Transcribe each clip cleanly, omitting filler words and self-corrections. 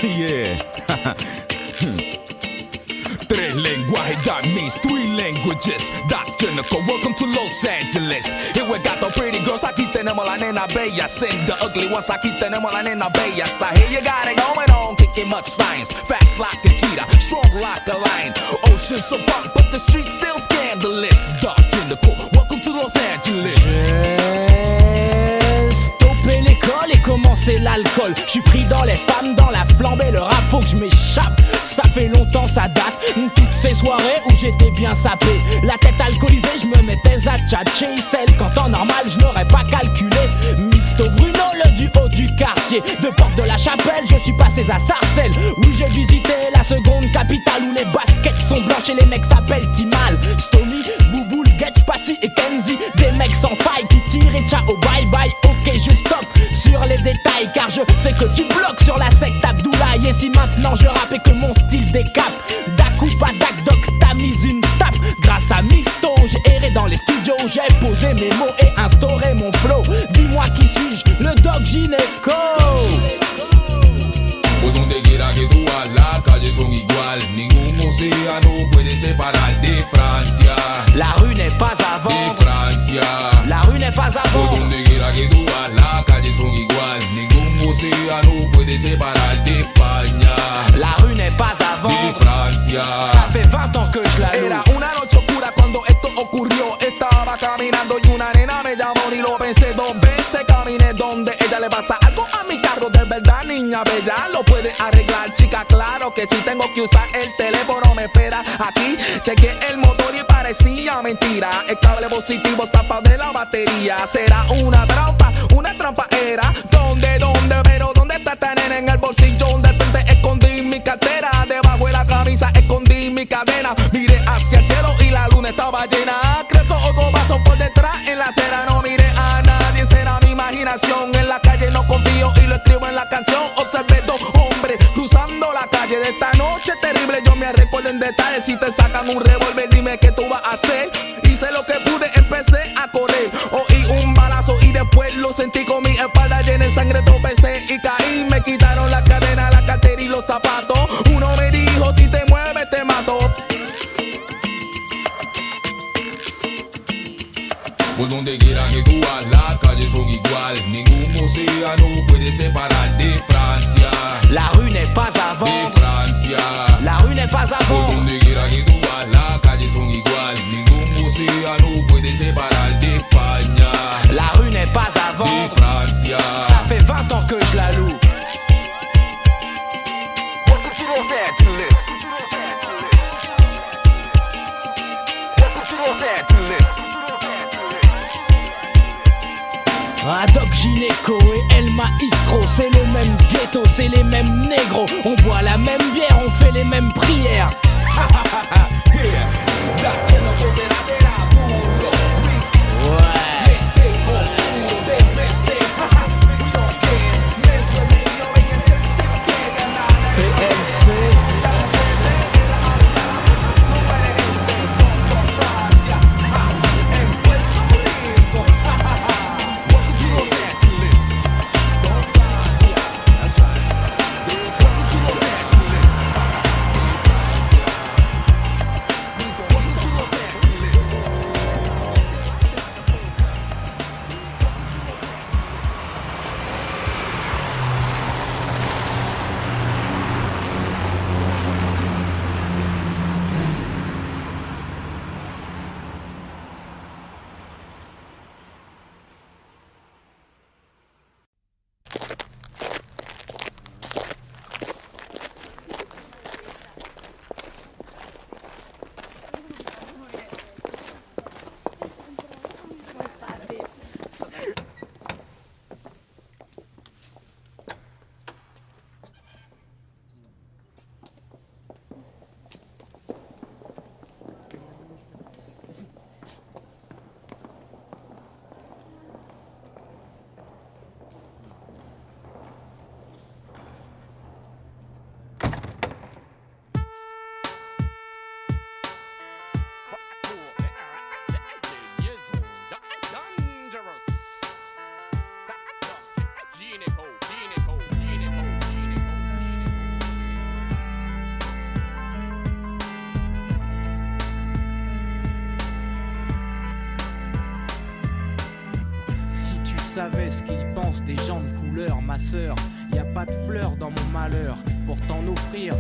Yeah. Tres lenguajes, that means three languages. Dr. Nicole, welcome to Los Angeles. Here we got the pretty girls, aquí tenemos la nena bella. Send the ugly ones, aquí tenemos la nena bella. Está here, you got it going on, kicking much science. Fast like a cheetah, strong like a lion. Oceans so fun, but the streets still scandalous. Dr. Nicole, welcome to Los Angeles. Stopper l'école et commencer l'alcool. J'suis pris dans les femmes, dans la flambée. Le rap faut que je m'échappe. Ça fait longtemps, ça date. Toutes ces soirées où j'étais bien sapé. La tête alcoolisée, je me mettais à tchatcher. Celle qu'en temps normal, je n'aurais pas calculé. Misto Bruno, le duo du quartier. De Porte de la Chapelle, je suis passé à Sarcelles. Oui, j'ai visité la seconde capitale où les baskets sont blanches et les mecs s'appellent Timal. Stomy, Bouboule, Getch, Patty et Kenzie. Des mecs sans faille qui tirent et ciao, bye bye. Ok, je stop sur les détails car je sais que tu bloques sur la secte Abdoulaye. Et si maintenant je rappe et que mon style décape, Dakupa, Dakdok, t'as mis une tape. Grâce à Misto, j'ai erré dans les studios. J'ai posé mes mots et instauré mon flow. Dis-moi qui suis-je, le Doc Gineco. Por donde quiera que tú vas, las calles son igual. Ningún océano puede separar de Francia. La rue n'est pas à vendre. De Francia. La rue n'est pas à Por vendre. donde quiera que tú vas, las calles son igual. Ningún océano puede separar de España. La rue n'est pas à De vendre. Francia. Ça fait 20 ans que je la loue. Era una noche oscura cuando esto ocurrió. Estaba caminando y una nena me llamó y lo pensé dos veces. Caminé donde ella le pasa algo a mi carro. De verdad, niña bella, lo puede arreglar, chica. Claro que si tengo que usar el teléfono me espera aquí. Chequeé el motor y parecía mentira. El cable positivo zafado de la batería. Será una trampa era. Pero ¿dónde está esta nena? En el bolsillo de frente escondí mi cartera. Debajo de la camisa escondí mi cadena. Miré hacia el cielo y la luna estaba llena. Creo que otro paso por detrás en la acera. No miré a nadie, será mi imaginación. En la calle no confío y lo escribo en la canción. Observé dos hombres cruzando la calle de esta noche terrible. Yo me recuerdo en detalle. Si te sacan un revólver, dime qué tú vas a hacer. Hice lo que pude, empecé a correr. Oí un balazo y después lo sentí con mi espalda llena de sangre. Tropecé y caí. Me quitaron la cadena, la cartera y los zapatos. Uno me dijo, si te mueves te mato. Por donde quiera que tú vas, las calles son igual. Ningún océano puede separar de Francia. La rue n'est pas à De vendre. Francia. La rue n'est pas à Por vendre. donde quiera que tú vas, las calles son igual. Ningún océano puede separar de España. La rue n'est pas à De vendre. Francia. Ça fait 20 ans que je la loue. Welcome to Los Angeles. Welcome to Los Angeles. Doc Gineco et El Maestro, c'est le même ghetto, c'est les mêmes négros. On boit la même bière, on fait les mêmes prières. Ouais. PLC. savais ce qu'ils pensent des gens de couleur, ma sœur. Y a pas de fleurs dans mon malheur. Pour t'en offrir,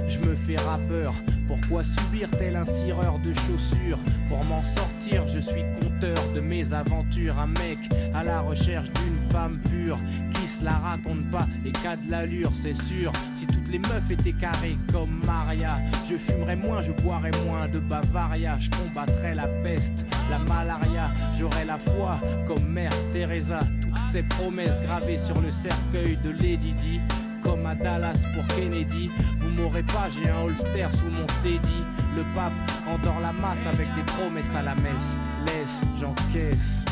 je me fais rappeur. Pourquoi subir tel un cireur de chaussures? Pour m'en sortir, je suis conteur de mes aventures. Un mec à la recherche d'une femme pure qui se la raconte pas et qu'a de l'allure, c'est sûr. Si toutes les meufs étaient carrées comme Maria, je fumerais moins, je boirais moins de Bavaria. Je combattrais la peste, la malaria. J'aurais la foi comme Mère Teresa. Toutes ces promesses gravées sur le cercueil de Lady Di. Comme à Dallas pour Kennedy. Vous m'aurez pas, j'ai un holster sous mon teddy. Le pape endort la masse avec des promesses à la messe. Laisse, j'encaisse.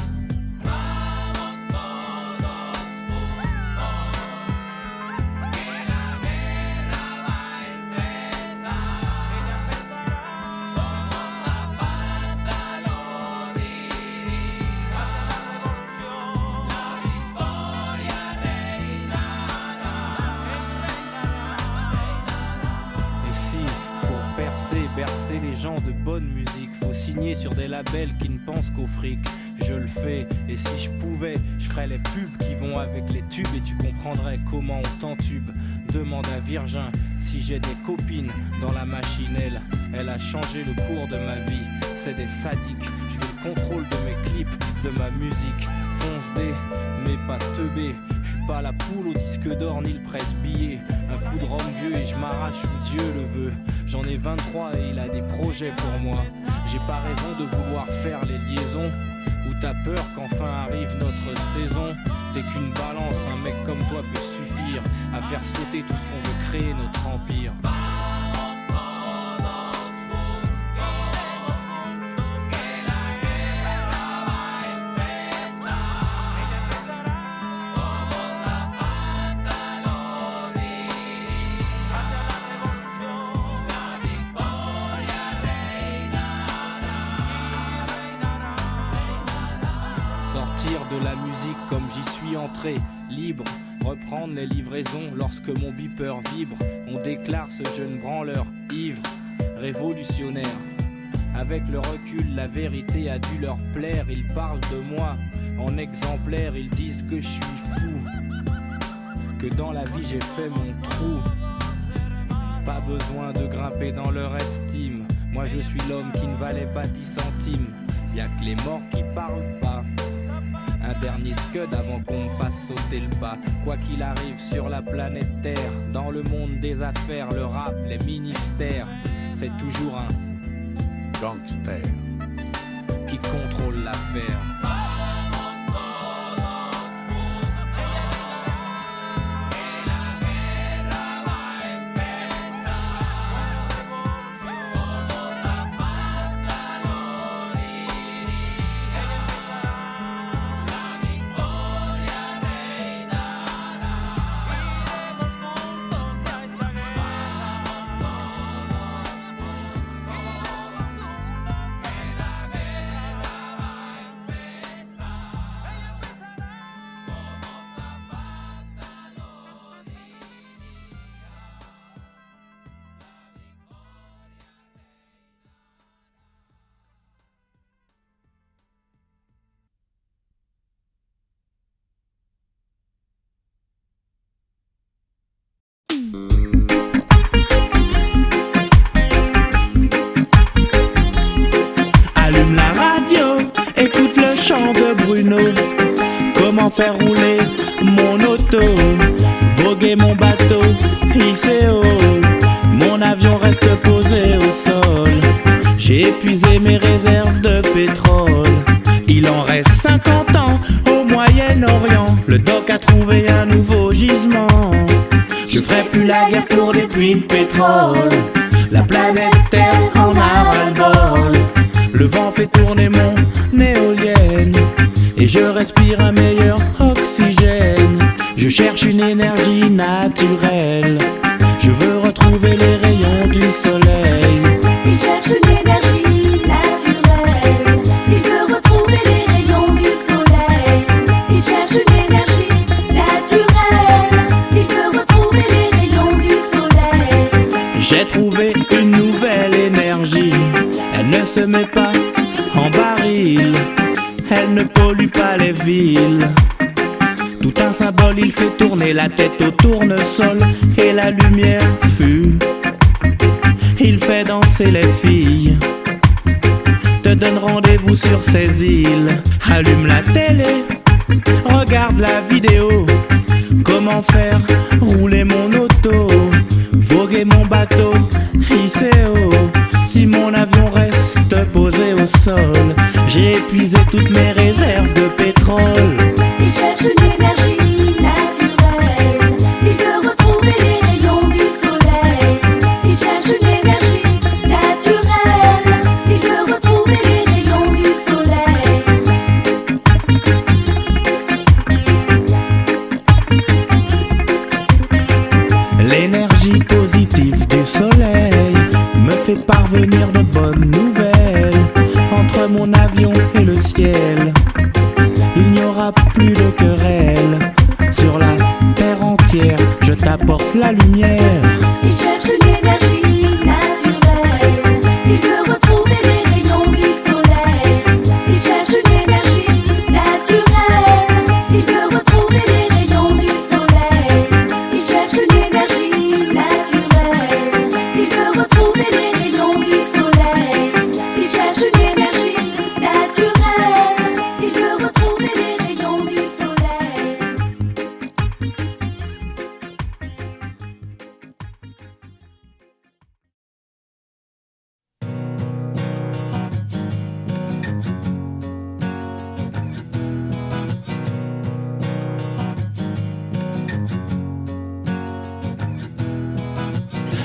Bercer les gens de bonne musique, faut signer sur des labels qui ne pensent qu'au fric. Je le fais, et si je pouvais, je ferais les pubs qui vont avec les tubes et tu comprendrais comment on t'entube. Demande à Virgin si j'ai des copines dans la machinelle. Elle a changé le cours de ma vie, c'est des sadiques. Je veux le contrôle de mes clips, de ma musique. Fonce D, mais pas teubé. Je suis pas la poule au disque d'or ni le presse-billet. Un coup de rhum vieux et je m'arrache où Dieu le veut. J'en ai 23 et il a des projets pour moi. J'ai pas raison de vouloir faire les liaisons. Ou t'as peur qu'enfin arrive notre saison. T'es qu'une balance, un mec comme toi peut suffire à faire sauter tout ce qu'on veut créer, notre empire. De la musique comme j'y suis entré, libre, reprendre les livraisons lorsque mon beeper vibre. On déclare ce jeune branleur ivre, révolutionnaire. Avec le recul, la vérité a dû leur plaire. Ils parlent de moi en exemplaire, ils disent que je suis fou, que dans la vie j'ai fait mon trou. Pas besoin de grimper dans leur estime. Moi je suis l'homme qui ne valait pas 10 centimes. Y'a que les morts qui parlent pas. Un dernier scud avant qu'on me fasse sauter le pas. Quoi qu'il arrive sur la planète Terre, dans le monde des affaires, le rap, les ministères, c'est toujours un gangster qui contrôle l'affaire. Allume la radio, écoute le chant de Bruno. Comment faire rouler mon auto, voguer mon bateau, hisser haut. Mon avion reste posé au sol. J'ai épuisé mes réserves de pétrole. Il en reste 50 ans au Moyen-Orient. Le doc a trouvé un nouveau gisement. Je ferai plus la guerre pour des puits de pétrole. La planète Terre en a ras-le-bol. Le vent fait tourner mon éolienne et je respire un meilleur oxygène. Je cherche une énergie naturelle. Je veux retrouver les rayons du soleil. Il cherche une énergie naturelle. Il veut retrouver les rayons du soleil. Il cherche une énergie naturelle. Il veut retrouver les rayons du soleil. J'ai trouvé une nouvelle énergie. Elle ne se met pas en baril. Elle ne pollue pas les villes. Tout un symbole, il fait tourner la tête au tournesol. Et la lumière fut, il fait danser les filles. Te donne rendez-vous sur ces îles. Allume la télé, regarde la vidéo. Comment faire rouler mon auto, voguer mon bateau, hisser haut. Si mon avion reste posé au sol, j'ai épuisé toutes mes réserves de pétrole. Il cherche une énergie naturelle. Il veut retrouver les rayons du soleil. Il cherche une énergie naturelle. Il veut retrouver les rayons du soleil. L'énergie positive du soleil me fait parvenir de bonnes nouvelles. Entre mon avion et le ciel, il n'y aura plus de querelle. Sur la terre entière, je t'apporte la lumière. Il cherche une énergie naturelle. Il veut retrouver les rayons du soleil. Il cherche une énergie naturelle. Il veut retrouver les rayons du soleil. Il cherche une énergie naturelle. Il veut retrouver les rayons du soleil. Il cherche une énergie naturelle. Il veut retrouver les rayons du soleil.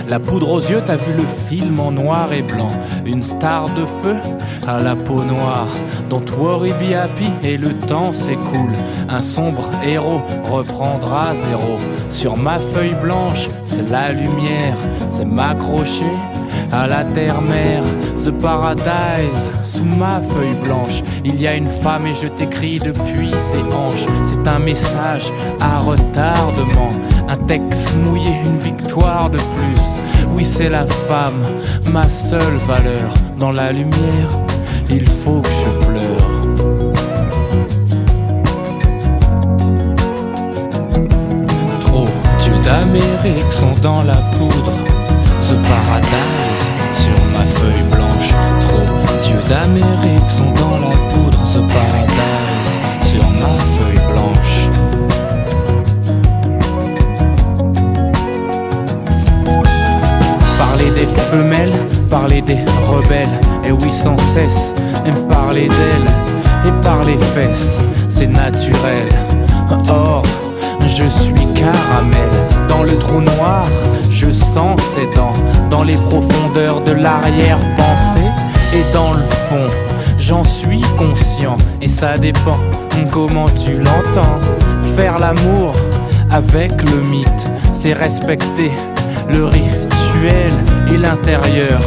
La poudre aux yeux, t'as vu le film en noir et blanc. Une star de feu à la peau noire. Don't worry, be happy et le temps s'écoule. Un sombre héros reprendra zéro. Sur ma feuille blanche, c'est la lumière. C'est m'accrocher à la terre-mère. The paradise sous ma feuille blanche. Il y a une femme et je t'écris depuis ses hanches. C'est un message à retardement. Un texte mouillé, une victoire de plus. Oui, c'est la femme, ma seule valeur. Dans la lumière, il faut que je pleure. Trop d'yeux d'Amérique sont dans la poudre. The paradise sur ma feuille blanche. Trop d'yeux d'Amérique sont dans la poudre. The paradise sur ma feuille blanche. Parler des femelles, parler des rebelles. Et oui, sans cesse, parler d'elles et par les fesses. C'est naturel. Or, je suis caramel. Dans le trou noir, je sens ses dents. Dans les profondeurs de l'arrière-pensée et dans le fond, j'en suis conscient. Et ça dépend comment tu l'entends. Faire l'amour avec le mythe, c'est respecter le rituel et l'intérieur.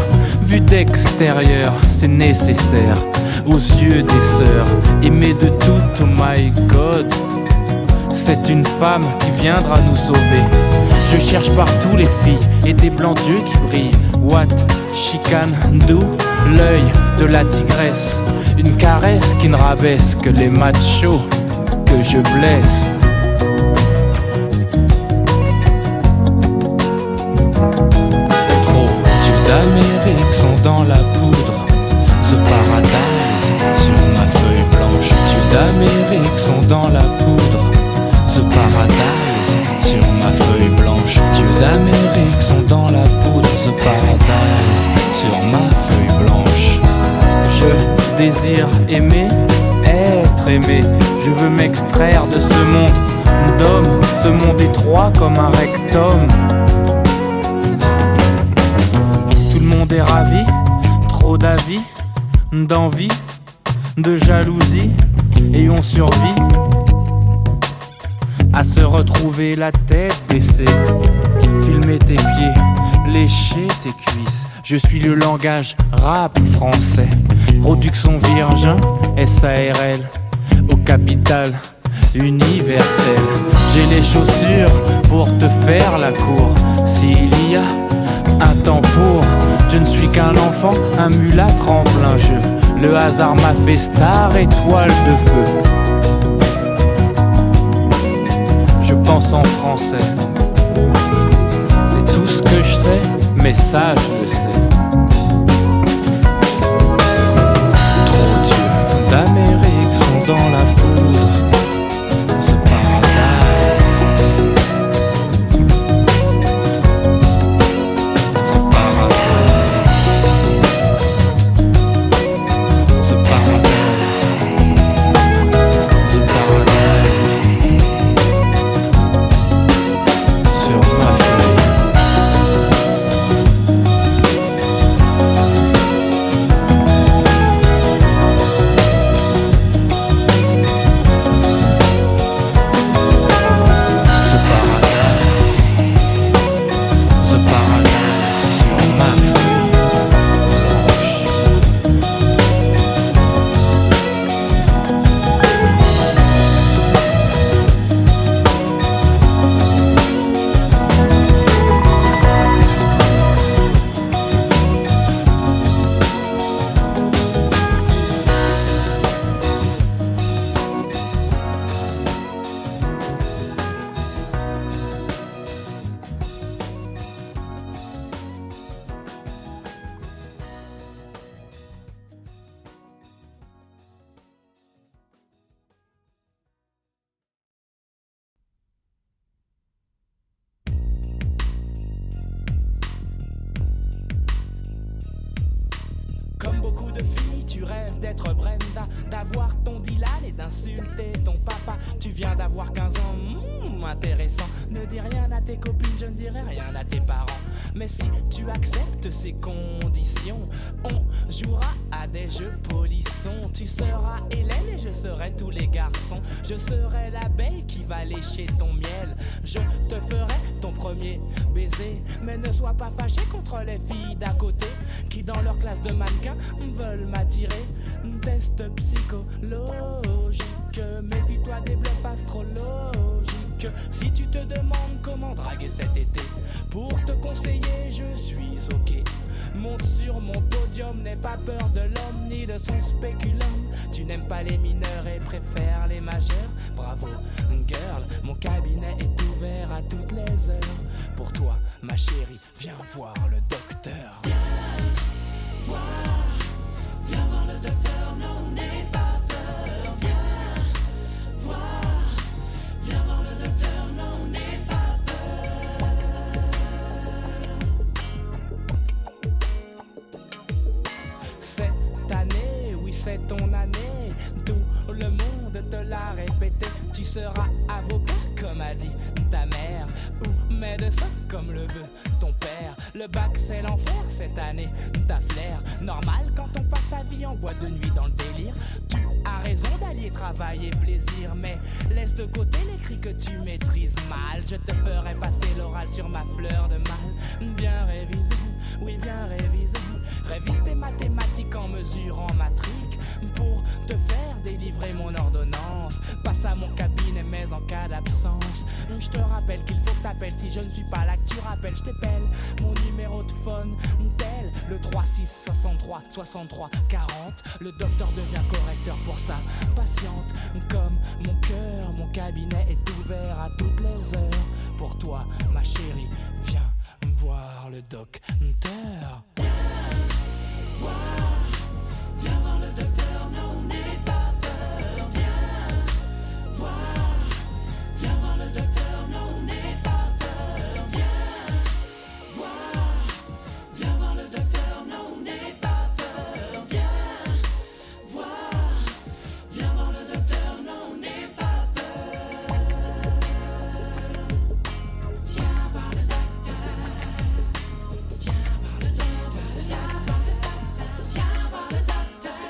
Vu d'extérieur, c'est nécessaire. Aux yeux des sœurs, aimées de tout, oh my God. C'est une femme qui viendra nous sauver. Je cherche partout les filles et des blancs d'yeux qui brillent. What she can do, l'œil de la tigresse. Une caresse qui ne rabaisse que les machos que je blesse. Trop d'yeux d'Amérique sont dans la poudre. The paradise sur ma feuille blanche. D'yeux d'Amérique sont dans la poudre. The paradise sur ma feuille blanche. D'yeux d'Amérique sont dans la poudre. The paradise sur ma feuille blanche. Je désire aimer, être aimé. Je veux m'extraire de ce monde d'hommes, ce monde étroit comme un rectum. Tout le monde est ravi, trop d'avis, d'envie, de jalousie, et on survit à se retrouver la tête baissée. Filmer tes pieds, lécher tes cuisses. Je suis le langage rap français. Production Virgin, SARL, au capital universel. J'ai les chaussures pour te faire la cour. S'il y a un temps pour, je ne suis qu'un enfant, un mulâtre en plein jeu. Le hasard m'a fait star, étoile de feu. ça je le sais. Trop d'yeux d'Amérique sont dans la poudre. Ce paradise, ce paradise, ce paradise, ce paradise sur ma feuille. Comme beaucoup de filles, tu rêves d'être Brenda, d'avoir ton Dylan et d'insulter ton papa. Tu viens d'avoir 15 ans, intéressant. Ne dis rien à tes copines, je ne dirai rien à tes parents. Mais si tu acceptes ces conditions, on jouera à des jeux polissons. Tu seras Hélène et je serai tous les garçons. Je serai l'abeille qui va lécher ton miel. Je te ferai ton premier baiser. Mais ne sois pas fâché contre les filles d'à côté qui dans leur classe de mannequins veulent m'attirer. Test psychologique, méfie-toi des bluffs astrologiques. Si tu te demandes comment draguer cet été, pour te conseiller je suis ok. Monte sur mon podium, n'aie pas peur de l'homme ni de son spéculum. Tu n'aimes pas les mineurs et préfères les majeurs. Bravo girl, mon cabinet est ouvert à toutes les heures. Pour toi ma chérie, viens voir le docteur. Viens voir le docteur, non n'aie pas peur. Viens voir le docteur, non n'aie pas peur. Cette année, oui c'est ton année, tout le monde te l'a répété. Tu seras avocat comme a dit ta mère, ou médecin comme le veut ton père. Le bac c'est l'enfer cette année, t'as flair. Normal quand on passe sa vie en boîte de nuit dans le délire. Tu as raison d'allier travail et plaisir, mais laisse de côté les cris que tu maîtrises mal. Je te ferai passer l'oral sur ma fleur de mal. Bien réviser, oui bien réviser. Révise tes mathématiques en mesurant ma trique pour te faire délivrer mon ordonnance. Passe à mon cabinet mais en cas d'absence. Je te rappelle qu'il faut que t'appelles. Si je ne suis pas là que tu rappelles, je t'appelle. Mon numéro de phone, tel le 36 63 63 40. Le docteur devient correcteur pour sa patiente. Comme mon cœur, mon cabinet est ouvert à toutes les heures. Pour toi ma chérie, viens voir le docteur. Viens voir le docteur, non n'aie pas peur. Viens voir le docteur, non n'aie pas peur. Viens voir le docteur, non n'aie pas peur. Viens voir le docteur, non n'aie pas peur. Viens voir le docteur. Viens voir le docteur. Viens voir le docteur.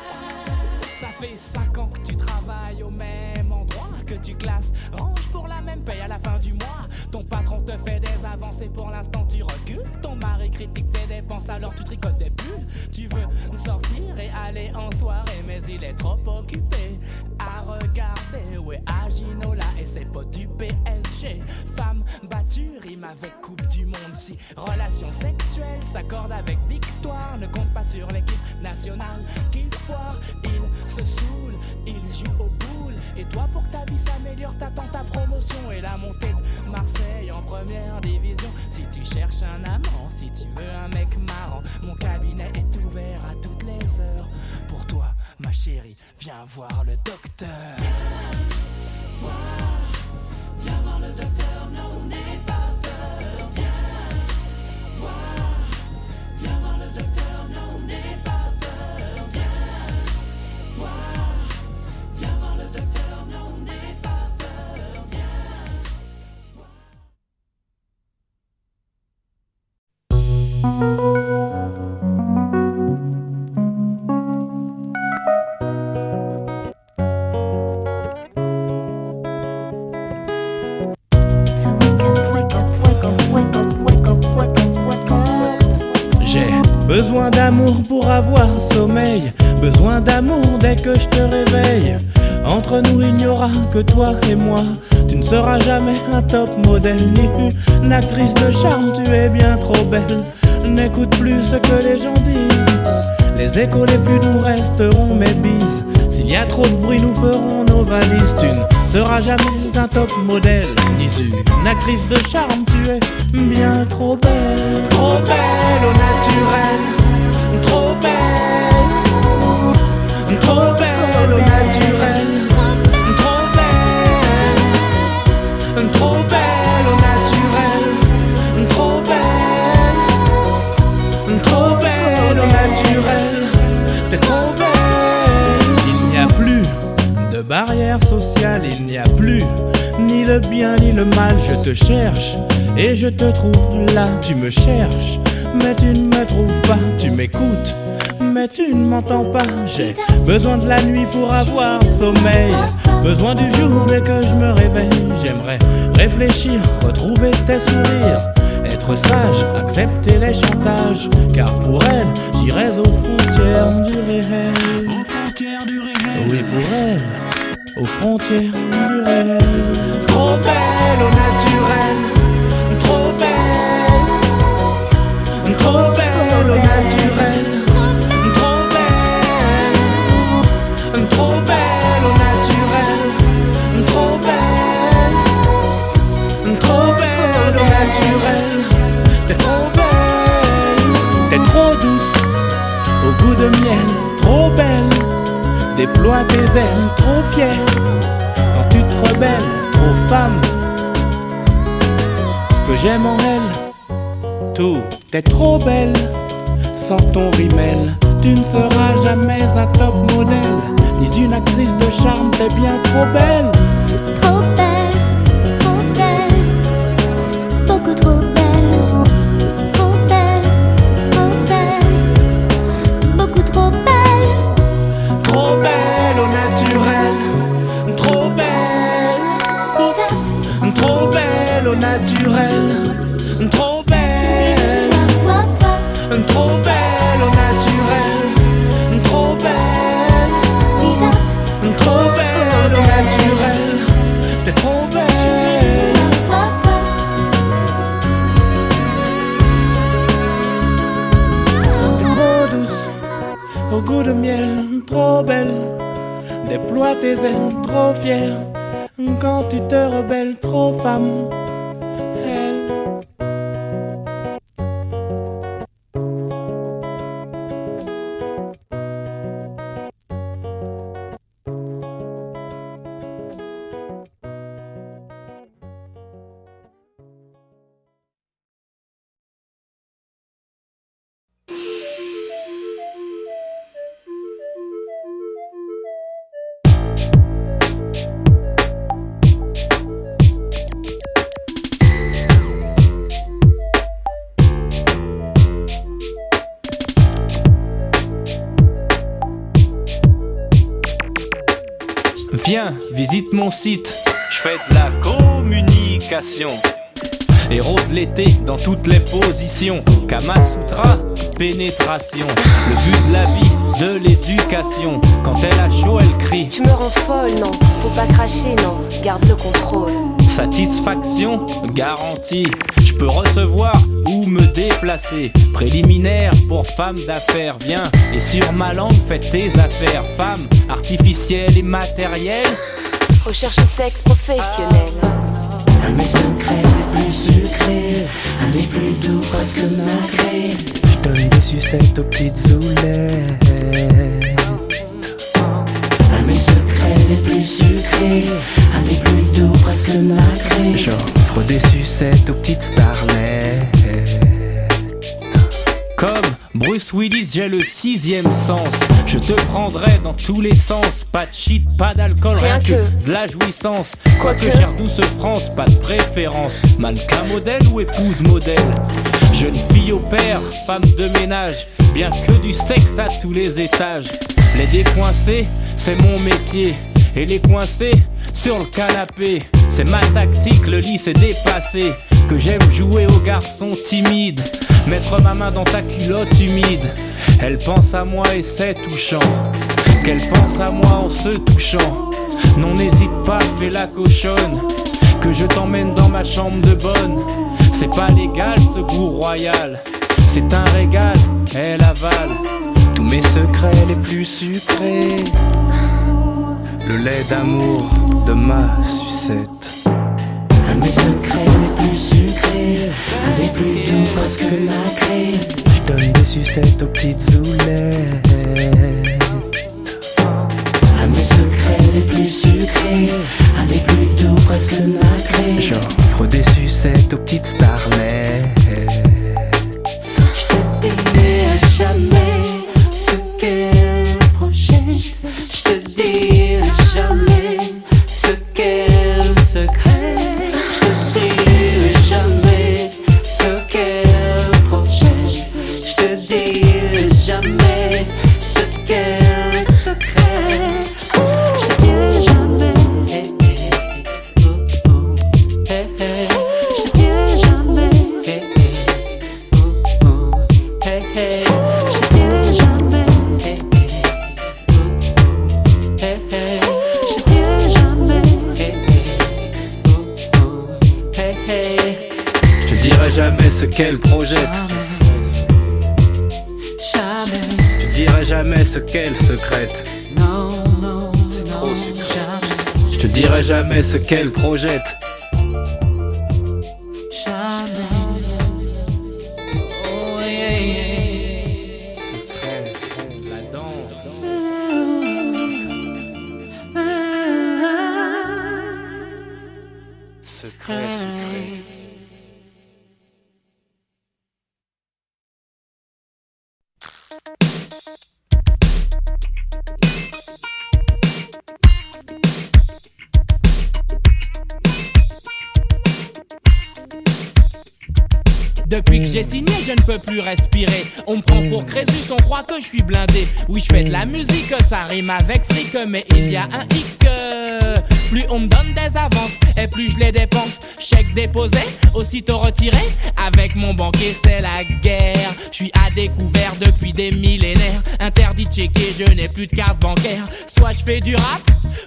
Ça fait 5 ans que tu travailles au même endroit, que tu classes, ranges pour la même paye à la fin du mois. Ton patron te fait des avancées, pour l'instant tu recules. Ton mari critique tes dépenses, alors tu tricotes des pulls. Tu veux sortir et aller en soirée, mais il est trop occupé à regarder. Ouais, à Ginola et ses potes du PSG. Femme battue rime avec coupe du monde. Si relation sexuelle habituel s'accorde avec victoire. Ne compte pas sur l'équipe nationale qu'il foire. Il se saoule, il joue au boule. Et toi pour que ta vie s'améliore, t'attends ta promotion et la montée de Marseille en première division. Si tu cherches un amant, si tu veux un mec marrant, mon cabinet est ouvert à toutes les heures. Pour toi, ma chérie, viens voir le docteur. Viens voir le docteur, non, n'aie pas peur. Viens voir le docteur, non, n'aie pas peur. Viens voir le docteur, non, n'aie pas peur. Besoin d'amour pour avoir sommeil, besoin d'amour dès que je te réveille. Entre nous il n'y aura que toi et moi. Tu ne seras jamais un top modèle ni une actrice de charme, tu es bien trop belle. N'écoute plus ce que les gens disent, les échos les plus doux resteront mes bises. S'il y a trop de bruit nous ferons nos valises. Tu ne seras jamais un top modèle ni une actrice de charme, tu es bien trop belle. Trop belle au naturel, trop belle, trop belle au naturel, trop belle, trop belle au naturel, trop belle, trop belle au naturel, t'es trop belle. Il n'y a plus de barrière sociale, il n'y a plus ni le bien ni le mal. Je te cherche et je te trouve là. Tu me cherches mais tu ne me trouves pas. Tu m'écoutes mais tu ne m'entends pas. J'ai besoin de la nuit pour avoir sommeil, besoin du jour dès que je me réveille. J'aimerais réfléchir, retrouver tes sourires, être sage, accepter les chantages. Car pour elle, j'irais aux frontières du réel. Aux frontières du réel. Oui, pour elle, aux frontières du réel. Trop belle au naturel, trop belle, trop belle au naturel, trop belle, trop belle au naturel, trop belle, trop belle au naturel. T'es trop belle, t'es trop douce, au goût de miel, trop belle. Déploie tes ailes, trop fière, quand tu te rebelles, trop femme. Ce que j'aime en elle, tout est trop belle. Sans ton rimel, tu ne seras jamais un top modèle, ni une actrice de charme, t'es bien trop belle. Trop belle, beaucoup trop belle, trop belle, beaucoup trop belle. Trop belle au naturel, trop belle, trop belle au naturel, trop belle, trop belle au naturel, trop belle, trop belle au naturel, t'es trop belle. T'es trop douce, au goût de miel, trop belle. Déploie tes ailes, trop fière, quand tu te rebelles, trop femme. Elle. Viens, visite mon site, je fais de la communication et rôde l'été dans toutes les positions. Kama Sutra, pénétration, le but de la vie, de l'éducation. Quand elle a chaud, elle crie. Tu me rends folle, non, faut pas cracher, non, garde le contrôle. Satisfaction garantie. Je peux recevoir ou me déplacer. Préliminaire pour femme d'affaires. Viens et sur ma langue fais tes affaires. Femme artificielle et matérielle. Recherche sexe professionnel. Un de mes secrets les plus sucrés, un des plus doux presque nacrés. Je donne des sucettes aux petites zoulettes. Un de mes secrets les plus sucrés, un des plus doux presque nacrés. J'offre des sucettes aux petites starlettes. Comme Bruce Willis, j'ai le 6e sens. Je te prendrai dans tous les sens. Pas de shit, pas d'alcool, rien que de la jouissance. Quoique chère douce France, pas de préférence. Mannequin modèle ou épouse modèle. Jeune fille au père, femme de ménage. Bien que du sexe à tous les étages. Les décoincés, c'est mon métier. Et les coincés sur le canapé. C'est ma tactique, le lit s'est dépassé. Que j'aime jouer aux garçons timides. Mettre ma main dans ta culotte humide. Elle pense à moi et c'est touchant. Qu'elle pense à moi en se touchant. Non, n'hésite pas, fais la cochonne. Que je t'emmène dans ma chambre de bonne. C'est pas légal ce goût royal. C'est un régal, elle avale tous mes secrets les plus sucrés. Le lait d'amour de ma sucette. Un de mes secrets les plus sucrés, un des plus doux presque nacrés. Je donne des sucettes aux petites zoulettes. Un de mes secrets les plus sucrés, un des plus doux presque nacrés. J'offre des sucettes aux petites starlettes. Je te dirai jamais ce qu'elle projette. Je te dirai jamais ce qu'elle secrète. Je te dirai jamais ce qu'elle projette. Je te dirai jamais ce qu'elle secrète. Je te dirai jamais. Je te dirai jamais. Je te dirai jamais ce qu'elle projette. Je te dirai jamais ce qu'elle secrète. C'est trop sucré. Je te dirai jamais ce qu'elle projette. La danse. Secret, sucré. Depuis que j'ai signé, je ne peux plus respirer. On me prend pour Crésus, on croit que je suis blindé. Oui, je fais de la musique, ça rime avec fric, mais il y a un hic. Plus on me donne des avances, et plus je les dépense. Chèque déposé, aussitôt retiré. Avec mon banquier, c'est la guerre. Je suis à découvert depuis des millénaires. Interdit de checker, je n'ai plus de carte bancaire. Soit je fais du rap,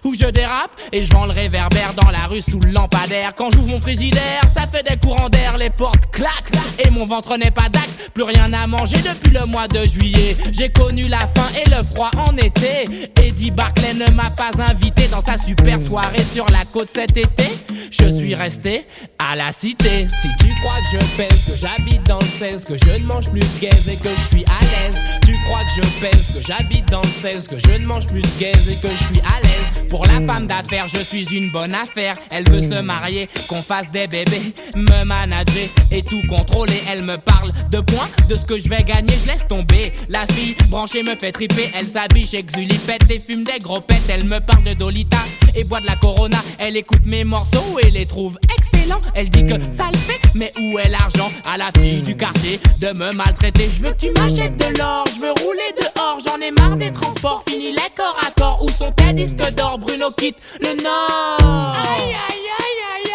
ou je dérape. Et je vends le réverbère dans la rue sous le lampadaire. Quand j'ouvre mon frigidaire, ça fait des courants d'air. Les portes claquent, et mon ventre n'est pas d'acte. Plus rien à manger depuis le mois de juillet. J'ai connu la faim et le froid en été. Eddie Barclay ne m'a pas invité dans sa super soirée sur la côte cet été. Je suis resté à la cité. Si tu crois que je pèse, que j'habite dans le 16, que je ne mange plus de gaze et que je suis à l'aise. Tu crois que je pèse, que j'habite dans le 16, que je ne mange plus de gaze et que je suis à l'aise. Pour la femme d'affaires, je suis une bonne affaire. Elle veut se marier, qu'on fasse des bébés, me manager et tout contrôler. Elle me parle de points, de ce que je vais gagner, je laisse tomber. La fille branchée me fait triper, elle s'habille chez Xulipette et fume des gros pets. Elle me parle de Dolita et boit de la Corona. Elle écoute mes morceaux et les trouve excellents. Elle dit que ça le fait, mais où est l'argent? À la fille du quartier de me maltraiter. Je veux que tu m'achètes de l'or, je veux rouler dehors. J'en ai marre des transports, fini les corps à corps. Où sont tes disques d'or? Bruno quitte le Nord. Aïe aïe aïe aïe aïe.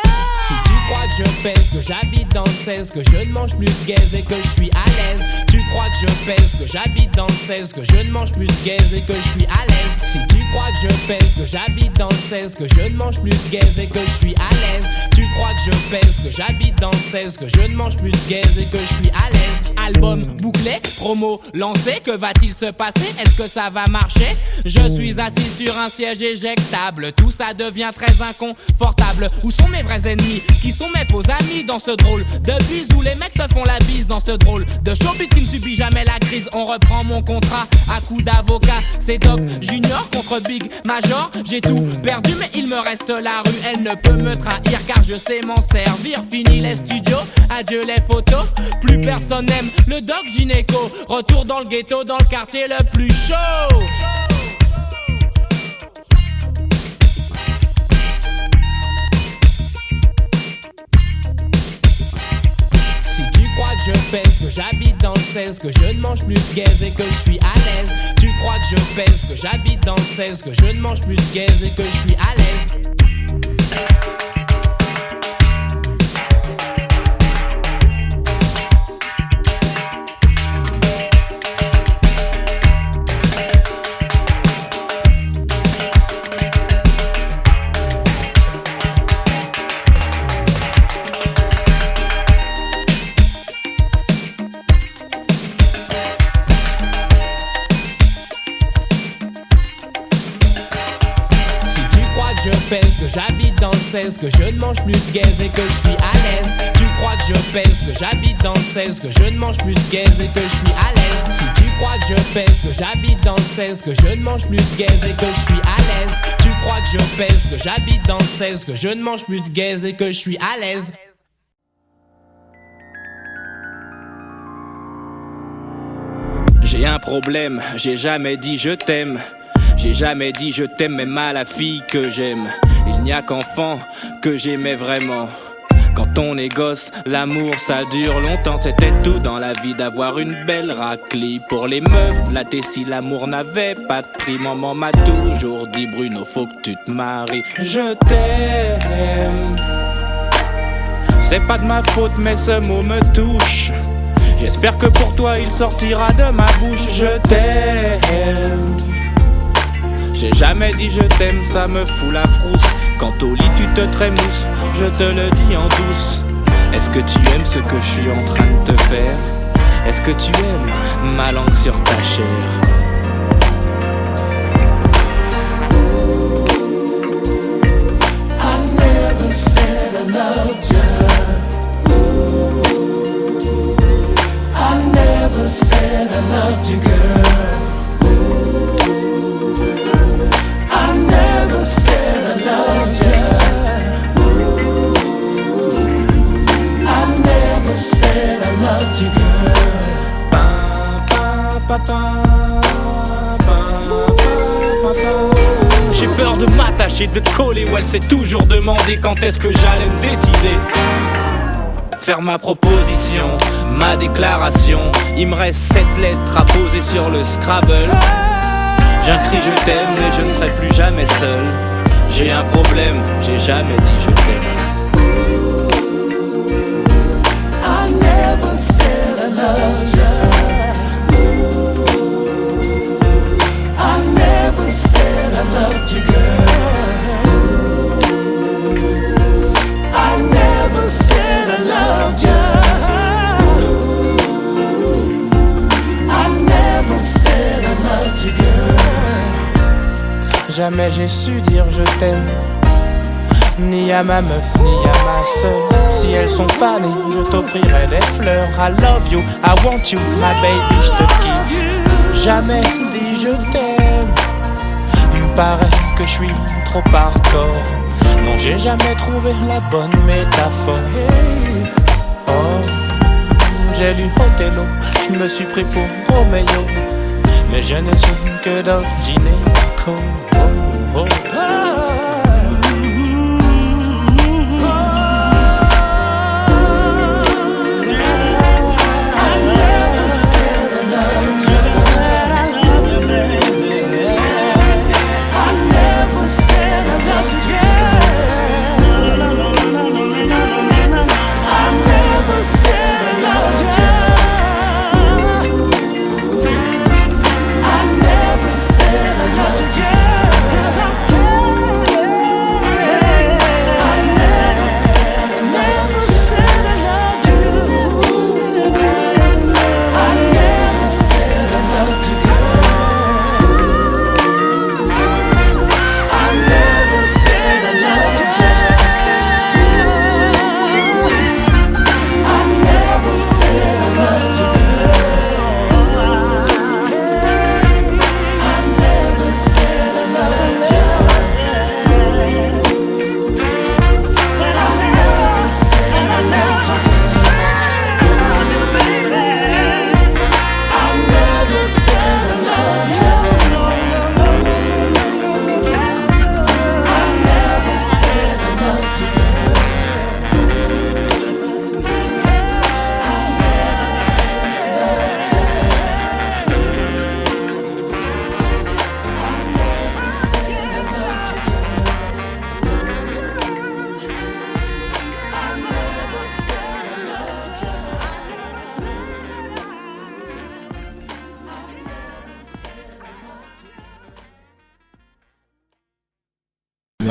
Si tu crois que je pèse, que j'habite dans le 16, que je ne mange plus de gaze et que je suis à l'aise. Tu crois que je pèse, que j'habite dans le 16, que je ne mange plus de gaze et que je suis à l'aise. Si tu crois que je pèse, que j'habite dans le 16, que je ne mange plus de gaze et que je suis à l'aise. Tu crois que je pèse, que j'habite dans le 16, que je ne mange plus de gaze et que je suis à l'aise. Album bouclé, promo lancé, que va-t-il se passer? Est-ce que ça va marcher? Je suis assis sur un siège éjectable, tout ça devient très inconfortable. Où sont mes vrais ennemis? Qui sont mes faux amis dans ce drôle de bise où les mecs se font la bise dans ce drôle de showbiz qui ne subit jamais la crise? On reprend mon contrat à coup d'avocat. C'est Doc Junior contre Big Major. J'ai tout perdu mais il me reste la rue. Elle ne peut me trahir car je sais m'en servir. Fini les studios, adieu les photos. Plus personne n'aime le Doc Gynéco. Retour dans le ghetto, dans le quartier le plus chaud. Si tu crois que je pèse, que j'habite dans le 16, que je ne mange plus de gaze et que je suis à l'aise. Tu crois que je pèse, que j'habite dans le 16, que je ne mange plus de gaze et que je suis à l'aise. Que j'habite dans le 16, que je ne mange plus de gaze et que je suis à l'aise. Tu crois que je pèse, que j'habite dans le 16, que je ne mange plus de gaze et que je suis à l'aise. Si tu crois que je pèse, que j'habite dans le 16, que je ne mange plus de gaze et que je suis à l'aise. Tu crois que je pèse, que j'habite dans le 16, que je ne mange plus de gaze et que je suis à l'aise. J'ai un problème, j'ai jamais dit je t'aime. J'ai jamais dit je t'aime même à la fille que j'aime. Il n'y a qu'enfant que j'aimais vraiment. Quand on est gosse, l'amour ça dure longtemps. C'était tout dans la vie d'avoir une belle raclie. Pour les meufs de la tessie, l'amour n'avait pas de prix. Maman m'a toujours dit Bruno, faut que tu te maries. Je t'aime. C'est pas de ma faute mais ce mot me touche. J'espère que pour toi il sortira de ma bouche. Je t'aime. J'ai jamais dit je t'aime, ça me fout la frousse. Quand au lit tu te trémousses, je te le dis en douce. Est-ce que tu aimes ce que je suis en train de te faire? Est-ce que tu aimes ma langue sur ta chair? I never said I loved you. I never said I loved you, girl. Said I loved you. I never said I loved you, girl. J'ai peur de m'attacher, de te coller. Ou elle s'est toujours demandé quand est-ce que j'allais me décider. Faire ma proposition, ma déclaration. Il me reste 7 lettres à poser sur le Scrabble. J'inscris je t'aime et je ne serai plus jamais seul. J'ai un problème, j'ai jamais dit je t'aime. I never said I loved you. I never said I loved you, girl. I never said I loved you. I never said I loved you, girl. Jamais j'ai su dire je t'aime, ni à ma meuf, ni à ma soeur. Si elles sont fanées, je t'offrirai des fleurs. I love you, I want you, my baby, je te kiffe. Jamais dit je t'aime, il me paraît que je suis trop hardcore. Non, j'ai jamais trouvé la bonne métaphore. Oh, j'ai lu Othello, je me suis pris pour Roméo, mais je n'ai su que Doc Gynéco. Oh, oh, oh.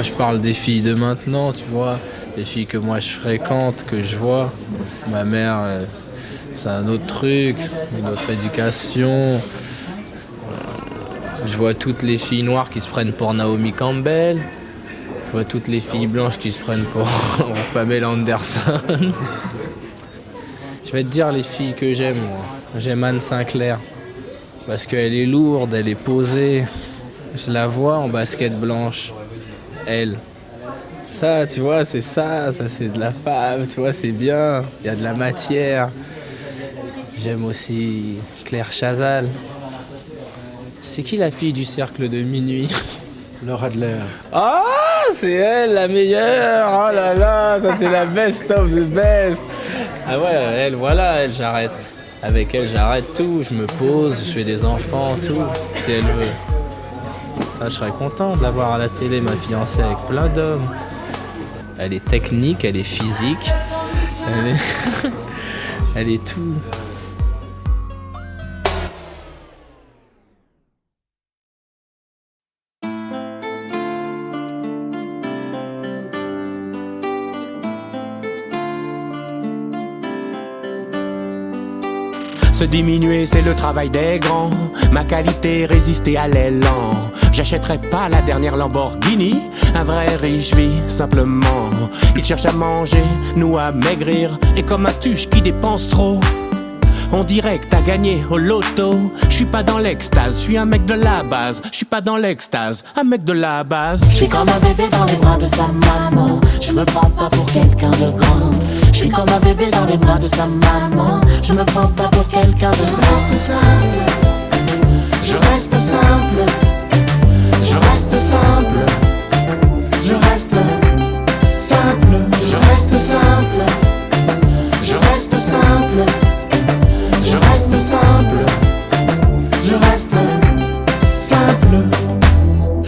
je parle des filles de maintenant, tu vois. Les filles que moi je fréquente, que je vois. Ma mère, c'est un autre truc, une autre éducation. Je vois toutes les filles noires qui se prennent pour Naomi Campbell. Je vois toutes les filles blanches qui se prennent pour Pamela Anderson. Je vais te dire les filles que j'aime, moi. J'aime Anne Sinclair. Parce qu'elle est lourde, elle est posée. Je la vois en basket blanche. Elle. Ça, tu vois, c'est ça c'est de la femme, tu vois, c'est bien. Il y a de la matière. J'aime aussi Claire Chazal. C'est qui la fille du cercle de minuit? Laura Adler. Ah, c'est elle la meilleure. Oh là là, ça c'est la best of the best. Ah ouais, elle, voilà, elle, j'arrête. Avec elle, j'arrête tout. Je me pose, je fais des enfants, tout. Si elle veut. Ça, je serais content de la voir à la télé, ma fiancée, avec plein d'hommes. Elle est technique, elle est physique. Elle est tout. Se diminuer, c'est le travail des grands. Ma qualité, résister à l'élan. J'achèterai pas la dernière Lamborghini. Un vrai riche vit simplement. Il cherche à manger, nous à maigrir. Et comme un tuche qui dépense trop, on dirait que t'as gagné au loto. Je suis pas dans l'extase, je suis un mec de la base. Je suis pas dans l'extase, un mec de la base. Je suis comme un bébé dans les bras de sa maman. Je me prends pas pour quelqu'un de grand. Je suis comme un bébé dans les bras de sa maman. Je me prends pas pour quelqu'un de grand. Je reste simple. Je reste simple. Je reste simple. Je reste simple. Je reste simple. Je reste simple. Je reste simple. Je reste simple.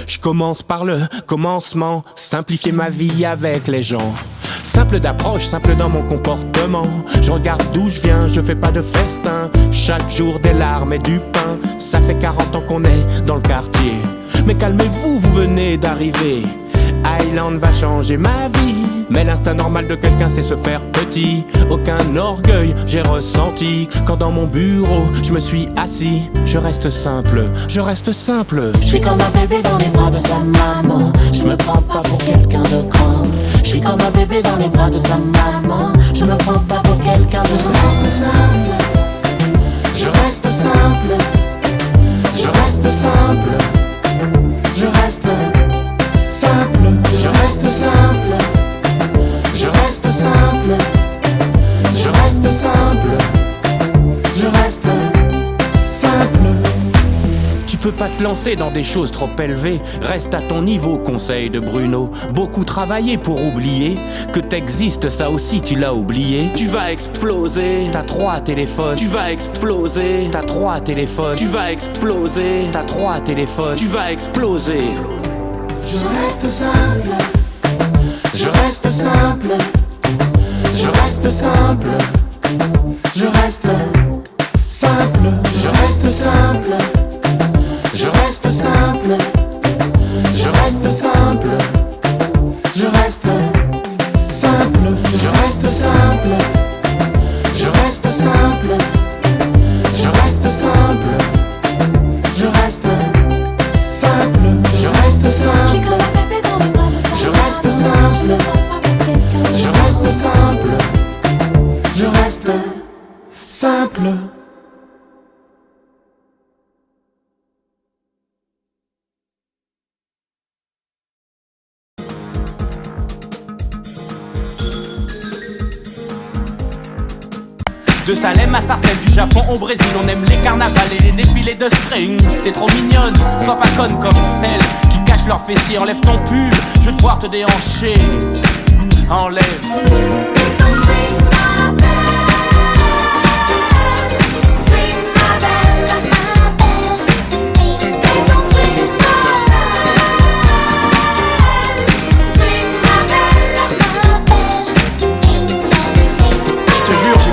Je commence par le commencement. Simplifier ma vie avec les gens. Simple d'approche, simple dans mon comportement. Je regarde d'où je viens, je fais pas de festin. Chaque jour des larmes et du pain. Ça fait 40 ans qu'on est dans le quartier. Mais calmez-vous, vous venez d'arriver. Highland va changer ma vie. Mais l'instinct normal de quelqu'un c'est se faire petit. Aucun orgueil j'ai ressenti. Quand dans mon bureau je me suis assis. Je reste simple, je reste simple. Je suis comme un bébé dans les bras de sa maman. Je me prends pas pour quelqu'un de grand. Je suis comme un bébé dans les bras de sa maman. Je me prends pas pour quelqu'un de grand. Je reste simple. Je reste simple. Je reste simple. Je reste simple. Je reste simple. Je reste simple. Je reste simple. Je reste simple. Tu peux pas te lancer dans des choses trop élevées. Reste à ton niveau, conseil de Bruno. Beaucoup travailler pour oublier que t'existes, ça aussi tu l'as oublié. Tu vas exploser, t'as 3 téléphones. Tu vas exploser, t'as 3 téléphones. Tu vas exploser, t'as 3 téléphones. Tu vas exploser. Je reste simple. Je reste simple. Je reste simple. Je reste simple. Je reste simple. Je reste simple. Je reste simple. Je reste simple. Je reste simple. Je reste simple. Je reste simple. Je reste simple. Je reste simple. Je reste simple. Je reste simple. Je reste simple. De Salem à Sarcelles, du Japon au Brésil, on aime les carnavals et les défilés de string. T'es trop mignonne, sois pas conne comme celles qui cachent leurs fessiers. Enlève ton pull, je veux te voir te déhancher. Enlève.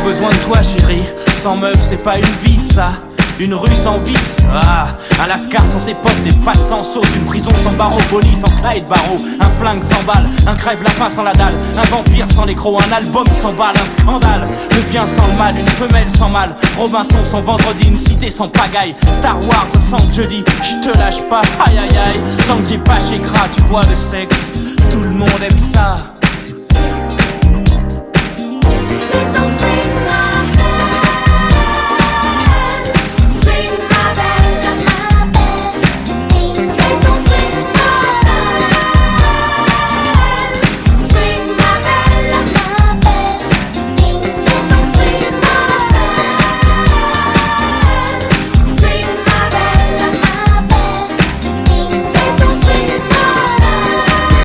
Besoin de toi chérie, sans meuf c'est pas une vie ça. une rue sans vice. Un lascar sans ses potes, des pattes sans sauce, une prison sans barreaux, police sans Clyde Barreau, un flingue sans balle, un crève la faim sans la dalle, un vampire sans l'écro, un album sans balle, un scandale. Le bien sans le mal, une femelle sans mal, Robinson sans vendredi, une cité sans pagaille, Star Wars sans jeudi, je te lâche pas, aïe aïe aïe. Tant que j'ai pas chez gras, tu vois le sexe, tout le monde aime ça.